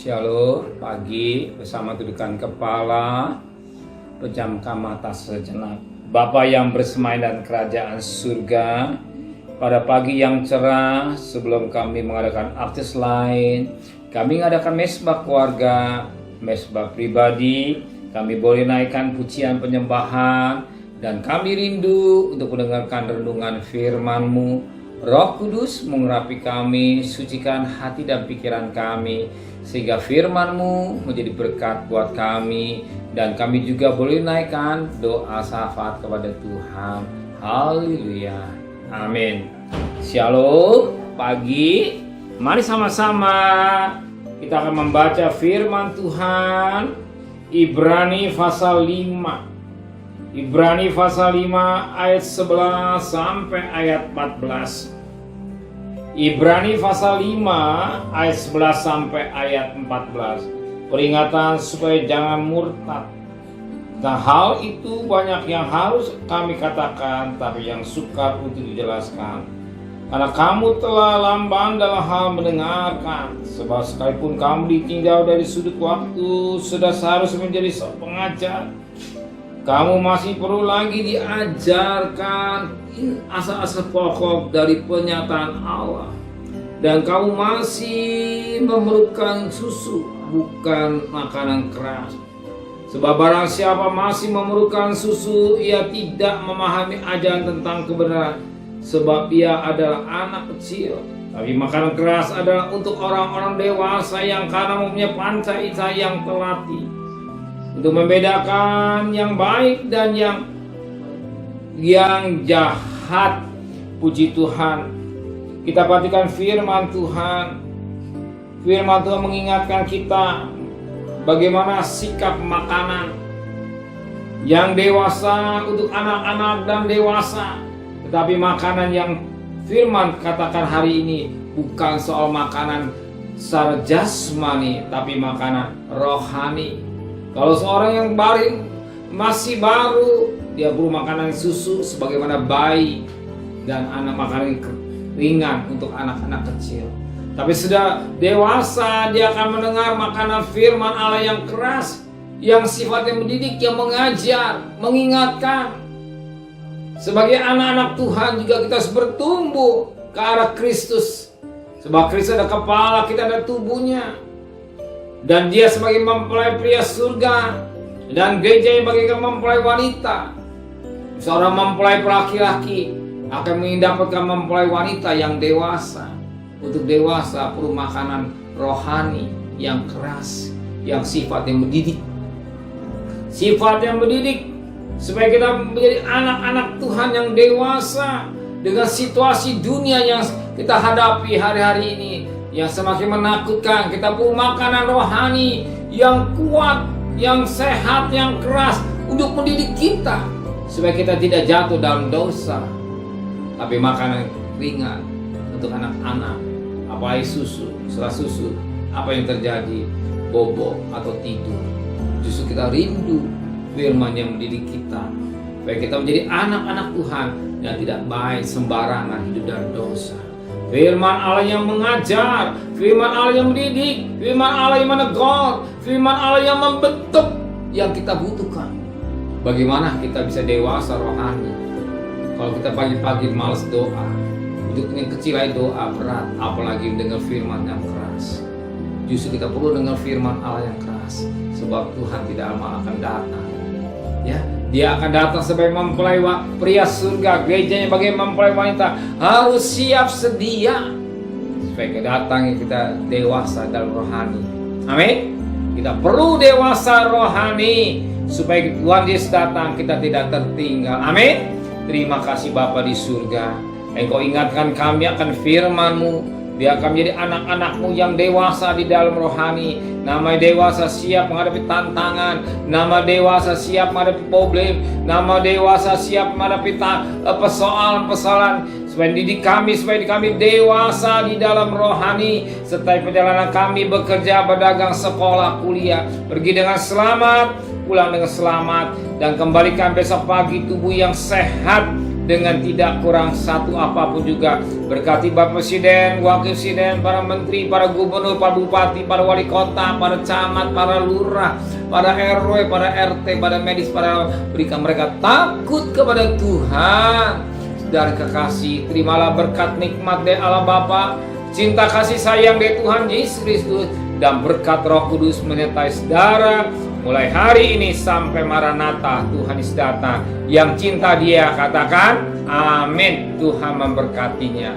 Shalom, pagi bersama dudukan kepala, pejamkan mata sejenak. Bapa yang bersemayam dan kerajaan surga, pada pagi yang cerah sebelum kami mengadakan aktivitas lain, kami mengadakan mesbah keluarga, mesbah pribadi, kami boleh naikkan pujian penyembahan, dan kami rindu untuk mendengarkan renungan firman-Mu. Roh Kudus mengurapi kami, sucikan hati dan pikiran kami, sehingga firman-Mu menjadi berkat buat kami, dan kami juga boleh naikkan doa syafaat kepada Tuhan. Haleluya. Amin. Shalom, pagi. Mari sama-sama kita akan membaca firman Tuhan. Ibrani pasal 5. Ibrani pasal 5 ayat 11 sampai ayat 14. Ibrani pasal 5 ayat 11 sampai ayat 14. Peringatan supaya jangan murtad. Nah, hal itu banyak yang harus kami katakan, tapi yang sukar untuk dijelaskan. Karena kamu telah lamban dalam hal mendengarkan. Sebab sekalipun kamu ditinjau dari sudut waktu, sudah seharusnya menjadi seorang pengajar. Kamu masih perlu lagi diajarkan asal-asal pokok dari penyataan Allah. Dan kamu masih memerlukan susu, bukan makanan keras. Sebab barang siapa masih memerlukan susu, ia tidak memahami ajaran tentang kebenaran. Sebab ia adalah anak kecil. Tapi makanan keras adalah untuk orang-orang dewasa yang karena mempunyai panca indera yang terlatih, untuk membedakan yang baik dan yang jahat. Puji Tuhan. Kita perhatikan firman Tuhan. Firman Tuhan mengingatkan kita bagaimana sikap makanan yang dewasa untuk anak-anak dan dewasa. Tetapi makanan yang firman katakan hari ini bukan soal makanan secara jasmani, tapi makanan rohani. Kalau seorang yang masih baru, dia perlu makanan susu sebagaimana bayi, dan anak makanan ringan untuk anak-anak kecil. Tapi sudah dewasa, dia akan mendengar makanan firman Allah yang keras, yang sifatnya mendidik, yang mengajar, mengingatkan. Sebagai anak-anak Tuhan juga kita harus bertumbuh ke arah Kristus. Sebab Kristus ada kepala, kita ada tubuhnya. Dan dia sebagai mempelai pria surga, dan gereja yang bagaikan mempelai wanita. Seorang mempelai laki-laki akan mendapatkan mempelai wanita yang dewasa. Untuk dewasa perlu makanan rohani yang keras, yang sifatnya mendidik. Sifat yang mendidik supaya kita menjadi anak-anak Tuhan yang dewasa dengan situasi dunia yang kita hadapi hari-hari ini, yang semakin menakutkan. Kita perlu makanan rohani yang kuat, yang sehat, yang keras untuk mendidik kita supaya kita tidak jatuh dalam dosa. Tapi makanan ringan untuk anak-anak, apalagi susu. Setelah susu, apa yang terjadi? Bobo atau tidur. Justru kita rindu firman yang mendidik kita supaya kita menjadi anak-anak Tuhan yang tidak baik sembarangan hidup dalam dosa. Firman Allah yang mengajar, firman Allah yang mendidik, firman Allah yang menegur, firman Allah yang membentuk, yang kita butuhkan. Bagaimana kita bisa dewasa rohani kalau kita pagi-pagi malas doa, hidup yang kecil aja doa berat, apalagi dengan firman yang keras. Justru kita perlu dengar firman Allah yang keras, sebab Tuhan tidak lama akan datang. Ya, Dia akan datang sebagai mempelai pria surga. Gerejanya bagai mempelai wanita harus siap sedia supaya kedatangan kita dewasa dalam rohani. Amin. Kita perlu dewasa rohani supaya Tuhan Yesus datang kita tidak tertinggal. Amin. Terima kasih Bapa di surga. Engkau ingatkan kami akan firman-Mu. Dia akan menjadi anak-anak-Mu yang dewasa di dalam rohani. Nama dewasa siap menghadapi tantangan. Nama dewasa siap menghadapi problem. Nama dewasa siap menghadapi persoalan-persoalan. Supaya didik kami, supaya kami dewasa di dalam rohani. Serta perjalanan kami bekerja, berdagang, sekolah, kuliah. Pergi dengan selamat, pulang dengan selamat. Dan kembalikan besok pagi tubuh yang sehat, dengan tidak kurang satu apapun juga. Berkati Bapak Presiden, Wakil Presiden, para menteri, para gubernur, para bupati, para wali kota, para camat, para lurah, para RW, para RT, para medis, para berikan mereka takut kepada Tuhan. Saudara kekasih, terimalah berkat nikmat dari Allah Bapa, cinta kasih sayang dari Tuhan Yesus Kristus, dan berkat Roh Kudus menyertai saudara mulai hari ini sampai Maranatha, Tuhan Yesus datang. Yang cinta Dia katakan amin. Tuhan memberkatinya.